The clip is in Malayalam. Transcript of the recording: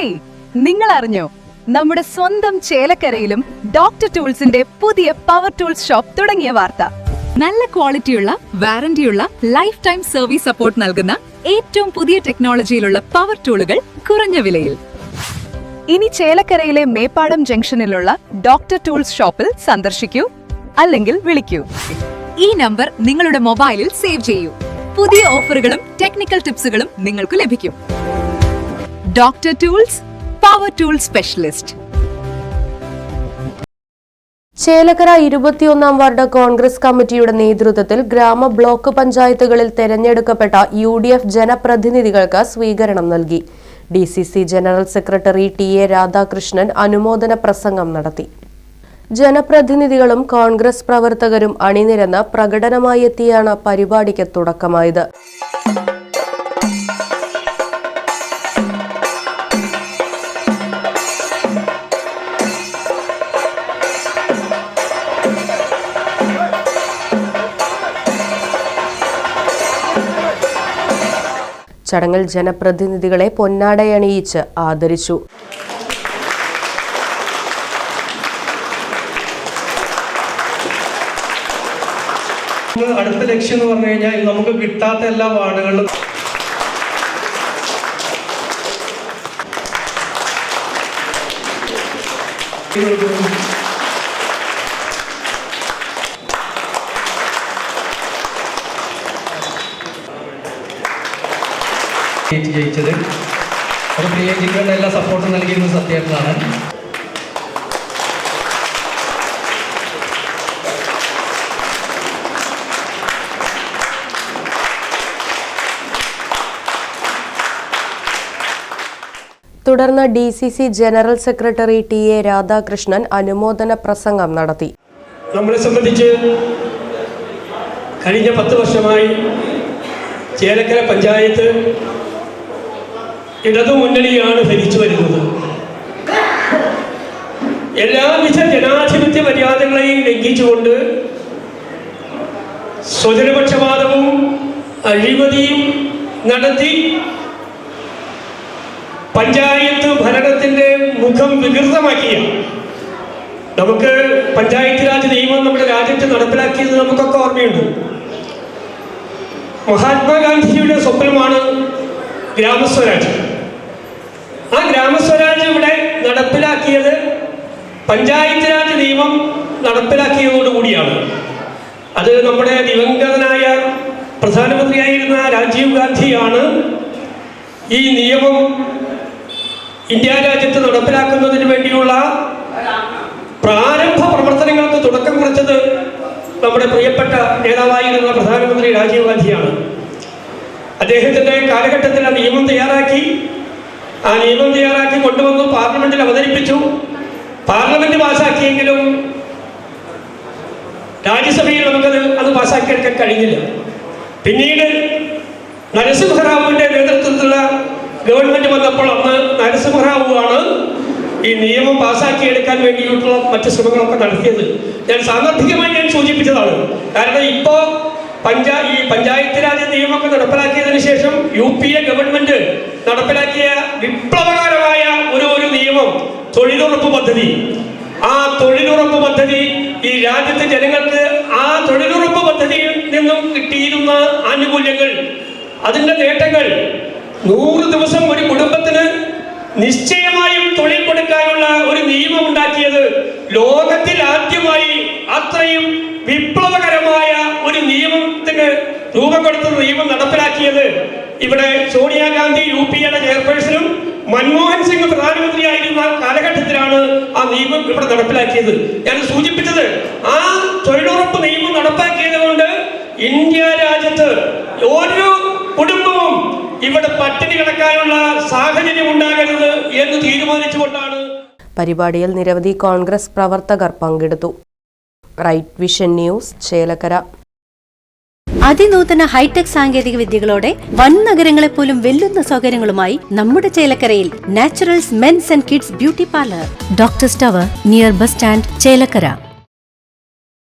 ഹേയ്, നിങ്ങൾ അറിഞ്ഞോ നമ്മുടെ സ്വന്തം ചേലക്കരയിലും ഡോക്ടർ ടൂൾസിന്റെ പുതിയ പവർ ടൂൾസ് ഷോപ്പ് തുടങ്ങിയ വാർത്ത. നല്ല ക്വാളിറ്റിയുള്ള വാറന്റിയുള്ള ലൈഫ് ടൈം സർവീസ് സപ്പോർട്ട് നൽകുന്ന ഏറ്റവും പുതിയ ടെക്നോളജിയിലുള്ള പവർ ടൂളുകൾ കുറഞ്ഞ വിലയിൽ. ഇനി ചേലക്കരയിലെ മേപ്പാടം ജംഗ്ഷനിലുള്ള ഡോക്ടർ ടൂൾസ് ഷോപ്പിൽ സന്ദർശിക്കൂ അല്ലെങ്കിൽ വിളിക്കൂ. ഈ നമ്പർ നിങ്ങളുടെ മൊബൈലിൽ സേവ് ചെയ്യൂ. പുതിയ ഓഫറുകളും ടെക്നിക്കൽ ടിപ്സുകളും നിങ്ങൾക്ക് ലഭിക്കും. Doctor tools, power tool specialist. Chelakkara 21 ward Congress കമ്മിറ്റിയുടെ നേതൃത്വത്തിൽ ഗ്രാമ ബ്ലോക്ക് പഞ്ചായത്തുകളിൽ തെരഞ്ഞെടുക്കപ്പെട്ട UDF ജനപ്രതിനിധികൾക്ക് സ്വീകരണം നൽകി. DCC general secretary TA Radhakrishnan അനുമോദന പ്രസംഗം നടത്തി. ജനപ്രതിനിധികളും കോൺഗ്രസ് പ്രവർത്തകരും അണിനിരന്ന് പ്രകടനമായി എത്തിയാണ് പരിപാടിക്ക് തുടക്കമായത്. ചടങ്ങിൽ ജനപ്രതിനിധികളെ പൊന്നാടയണിയിച്ച് ആദരിച്ചു. അടുത്ത ലക്ഷ്യം എന്ന് പറഞ്ഞു കഴിഞ്ഞാൽ നമുക്ക് കിട്ടാത്ത എല്ലാ വാർഡുകളിലും ജയിച്ചത്. അത് പ്രിയജികളുടെ എല്ലാ സപ്പോർട്ടും നൽകിയിരുന്നത് സത്യേട്ടനാണ്. തുടർന്ന് DCC general secretary TA Radhakrishnan അനുമോദന പ്രസംഗം നടത്തി. നമ്മളെ സംബന്ധിച്ച് കഴിഞ്ഞ 10 വർഷമായി ചേലക്കര പഞ്ചായത്ത് ഇടതുമുന്നണിയാണ് ഭരിച്ചു വരുന്നത്. എല്ലാവിധ ജനാധിപത്യ മര്യാദകളെയും ലംഘിച്ചുകൊണ്ട് സ്വജനപക്ഷപാതവും അഴിമതിയും നടത്തി പഞ്ചായത്ത് ഭരണത്തിന്റെ മുഖം വികൃതമാക്കിയ, നമുക്ക് പഞ്ചായത്ത് രാജ് നിയമം നമ്മുടെ രാജ്യത്ത് നടപ്പിലാക്കിയത് നമുക്കൊക്കെ ഓർമ്മയുണ്ട്. മഹാത്മാഗാന്ധിജിയുടെ സ്വപ്നമാണ് ഗ്രാമസ്വരാജ്. ആ ഗ്രാമസ്വരാജ് ഇവിടെ നടപ്പിലാക്കിയത് പഞ്ചായത്ത് രാജ് നിയമം നടപ്പിലാക്കിയതോടുകൂടിയാണ്. അത് നമ്മുടെ ദിവംഗതനായ പ്രധാനമന്ത്രിയായിരുന്ന രാജീവ് ഗാന്ധിയാണ് ഈ നിയമം ഇന്ത്യ രാജ്യത്ത് നടപ്പിലാക്കുന്നതിന് വേണ്ടിയുള്ള പ്രാരംഭ പ്രവർത്തനങ്ങൾക്ക് തുടക്കം കുറിച്ചത്. നമ്മുടെ പ്രിയപ്പെട്ട നേതാവായിരുന്ന പ്രധാനമന്ത്രി രാജീവ് ഗാന്ധിയാണ്. അദ്ദേഹത്തിന്റെ കാലഘട്ടത്തിൽ ആ നിയമം തയ്യാറാക്കി കൊണ്ടുവന്നു പാർലമെന്റിൽ അവതരിപ്പിച്ചു. പാർലമെന്റ് പാസാക്കിയെങ്കിലും രാജ്യസഭയിൽ അത് പാസാക്കിയെടുക്കാൻ കഴിഞ്ഞില്ല. പിന്നീട് നരസിംഹറാവുവിന്റെ നേതൃത്വത്തിലുള്ള ഗവൺമെന്റ് വന്നപ്പോൾ അന്ന് നരസിംഹറാവുവാണ് ഈ നിയമം പാസാക്കിയെടുക്കാൻ വേണ്ടിയിട്ടുള്ള മറ്റ് ശ്രമങ്ങളൊക്കെ നടത്തിയത്. ഞാൻ സാന്ദർഭികമായി സൂചിപ്പിച്ചതാണ്. കാരണം ഇപ്പോ ഈ പഞ്ചായത്ത് രാജ് നിയമമൊക്കെ നടപ്പിലാക്കിയതിനു ശേഷം UPA ഗവൺമെന്റ് നടപ്പിലാക്കിയ വിപ്ലവകരമായ ഒരു നിയമം, തൊഴിലുറപ്പ് പദ്ധതി. ആ തൊഴിലുറപ്പ് പദ്ധതി ഈ രാജ്യത്തെ ജനങ്ങൾക്ക് ആ തൊഴിലുറപ്പ് പദ്ധതിയിൽ നിന്നും കിട്ടിയിരുന്ന ആനുകൂല്യങ്ങൾ, അതിന്റെ നേട്ടങ്ങൾ, 100 ദിവസം ഒരു കുടുംബത്തിന് നിശ്ചയമായും തൊഴിൽ കൊടുക്കാനുള്ള ഒരു നിയമം ഉണ്ടാക്കിയത്, ലോകത്തിൽ ആദ്യമായി അത്രയും വിപ്ലവകരമായ ഒരു നിയമത്തിന് രൂപം കൊടുത്ത നിയമം നടപ്പിലാക്കിയത് ഇവിടെ സോണിയാഗാന്ധി UPAയുടെ ചെയർപേഴ്സണും മൻമോഹൻ സിംഗ് പ്രധാനമന്ത്രിയായിരുന്ന കാലഘട്ടത്തിലാണ് ആ നിയമം ഇവിടെ നടപ്പിലാക്കിയത്. ഞാൻ സൂചിപ്പിച്ചത് ആ തൊഴിലുറപ്പ് നിയമം നടപ്പാക്കിയത് കൊണ്ട് ഇന്ത്യ രാജ്യത്ത് ഓരോ കുടുംബവും ഇവിടെ പട്ടിണി കിടക്കാനുള്ള സാഹചര്യം ഉണ്ടാകരുത് എന്ന് തീരുമാനിച്ചുകൊണ്ടാണ്. പരിപാടിയിൽ നിരവധി കോൺഗ്രസ് പ്രവർത്തകർ പങ്കെടുത്തു. Right vision news, Chelakkara. അതിനൂതന ഹൈടെക് സാങ്കേതിക വിദ്യകളോടെ വൻ നഗരങ്ങളെ പോലും വെല്ലുന്ന സൗകര്യങ്ങളുമായി നമ്മുടെ ചേലക്കരയിൽ Naturals men's and kids beauty parlour, doctors tower, near bus stand, Chelakkara.